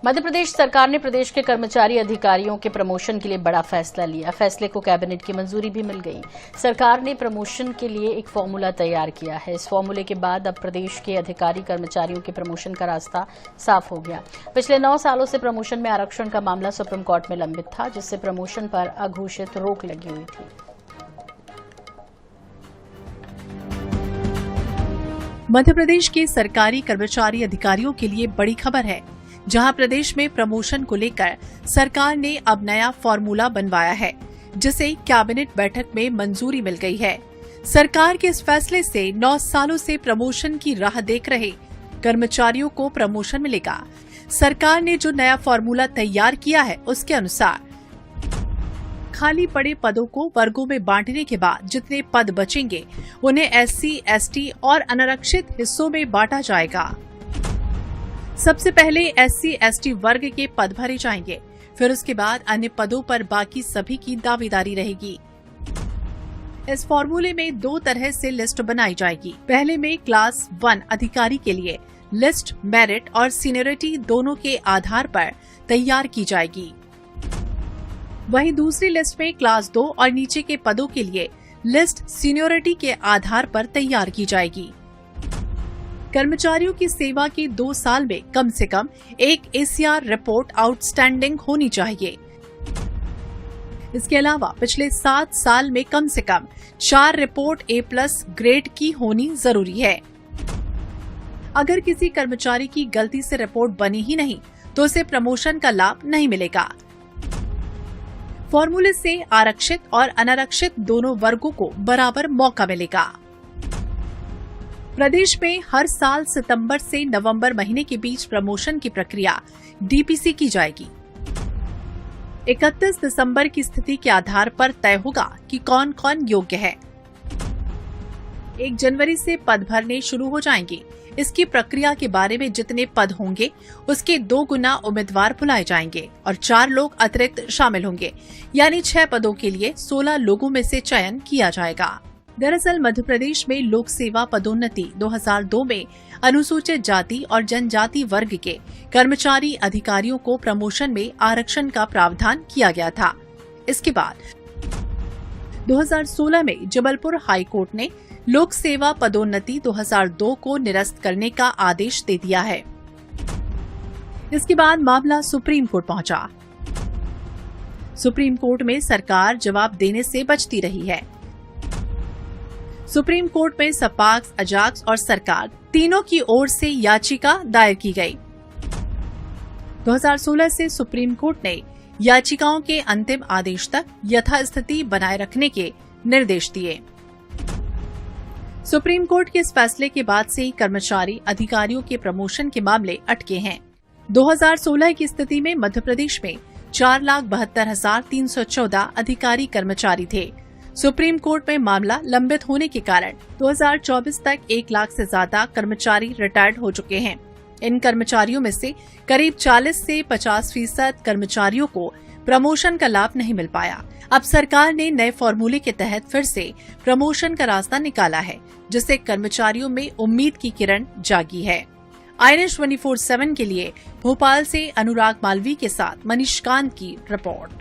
मध्य प्रदेश सरकार ने प्रदेश के कर्मचारी अधिकारियों के प्रमोशन के लिए बड़ा फैसला लिया। फैसले को कैबिनेट की मंजूरी भी मिल गई। सरकार ने प्रमोशन के लिए एक फॉर्मूला तैयार किया है। इस फॉर्मूले के बाद अब प्रदेश के अधिकारी कर्मचारियों के प्रमोशन का रास्ता साफ हो गया। पिछले 9 सालों से प्रमोशन में आरक्षण का मामला सुप्रीम कोर्ट में लंबित था, जिससे प्रमोशन पर अघोषित रोक लगी हुई थी। मध्य प्रदेश के सरकारी कर्मचारी अधिकारियों के लिए बड़ी खबर है, जहां प्रदेश में प्रमोशन को लेकर सरकार ने अब नया फॉर्मूला बनवाया है, जिसे कैबिनेट बैठक में मंजूरी मिल गई है। सरकार के इस फैसले से 9 सालों से प्रमोशन की राह देख रहे कर्मचारियों को प्रमोशन मिलेगा। सरकार ने जो नया फॉर्मूला तैयार किया है, उसके अनुसार खाली पड़े पदों को वर्गों में बांटने के बाद जितने पद बचेंगे उन्हें एससी, एसटी और अनारक्षित हिस्सों में बांटा जाएगा। सबसे पहले एससी, एसटी वर्ग के पद भरे जाएंगे, फिर उसके बाद अन्य पदों पर बाकी सभी की दावेदारी रहेगी। इस फॉर्मूले में 2 तरह से लिस्ट बनाई जाएगी। पहले में क्लास 1 अधिकारी के लिए लिस्ट मेरिट और सीनियरिटी दोनों के आधार पर तैयार की जाएगी। वहीं दूसरी लिस्ट में क्लास 2 और नीचे के पदों के लिए लिस्ट सीनियरिटी के आधार पर तैयार की जाएगी। कर्मचारियों की सेवा के 2 साल में कम से कम एक एसीआर रिपोर्ट आउटस्टैंडिंग होनी चाहिए। इसके अलावा पिछले 7 साल में कम से कम 4 रिपोर्ट A+ ग्रेड की होनी जरूरी है। अगर किसी कर्मचारी की गलती से रिपोर्ट बनी ही नहीं तो उसे प्रमोशन का लाभ नहीं मिलेगा। फॉर्मूले से आरक्षित और अनारक्षित दोनों वर्गों को बराबर मौका मिलेगा। प्रदेश में हर साल सितंबर से नवंबर महीने के बीच प्रमोशन की प्रक्रिया डीपीसी की जाएगी। 31 दिसंबर की स्थिति के आधार पर तय होगा कि कौन कौन योग्य है। 1 जनवरी से पद भरने शुरू हो जाएंगे। इसकी प्रक्रिया के बारे में जितने पद होंगे उसके 2 गुना उम्मीदवार बुलाए जाएंगे और 4 लोग अतिरिक्त शामिल होंगे, यानी 6 पदों के लिए 16 लोगों में से चयन किया जाएगा। दरअसल मध्य प्रदेश में लोक सेवा पदोन्नति 2002 में अनुसूचित जाति और जनजाति वर्ग के कर्मचारी अधिकारियों को प्रमोशन में आरक्षण का प्रावधान किया गया था। इसके बाद 2016 में जबलपुर हाई कोर्ट ने लोक सेवा पदोन्नति 2002 को निरस्त करने का आदेश दे दिया है। इसके बाद मामला सुप्रीम कोर्ट पहुंचा। सुप्रीम कोर्ट में सरकार जवाब देने से बचती रही है। सुप्रीम कोर्ट में सपाक्स, अजाक्स और सरकार तीनों की ओर से याचिका दायर की गई। 2016 से सुप्रीम कोर्ट ने याचिकाओं के अंतिम आदेश तक यथास्थिति बनाए रखने के निर्देश दिए। सुप्रीम कोर्ट के इस फैसले के बाद से कर्मचारी अधिकारियों के प्रमोशन के मामले अटके हैं। 2016 की स्थिति में मध्य प्रदेश में 4,72,314 अधिकारी कर्मचारी थे। सुप्रीम कोर्ट में मामला लंबित होने के कारण 2024 तक 1 लाख से ज्यादा कर्मचारी रिटायर्ड हो चुके हैं। इन कर्मचारियों में से करीब 40 से 50% कर्मचारियों को प्रमोशन का लाभ नहीं मिल पाया। अब सरकार ने नए फॉर्मूले के तहत फिर से प्रमोशन का रास्ता निकाला है, जिससे कर्मचारियों में उम्मीद की किरण जागी है। INS 24/7 के लिए भोपाल से अनुराग मालवी के साथ मनीष कांत की रिपोर्ट।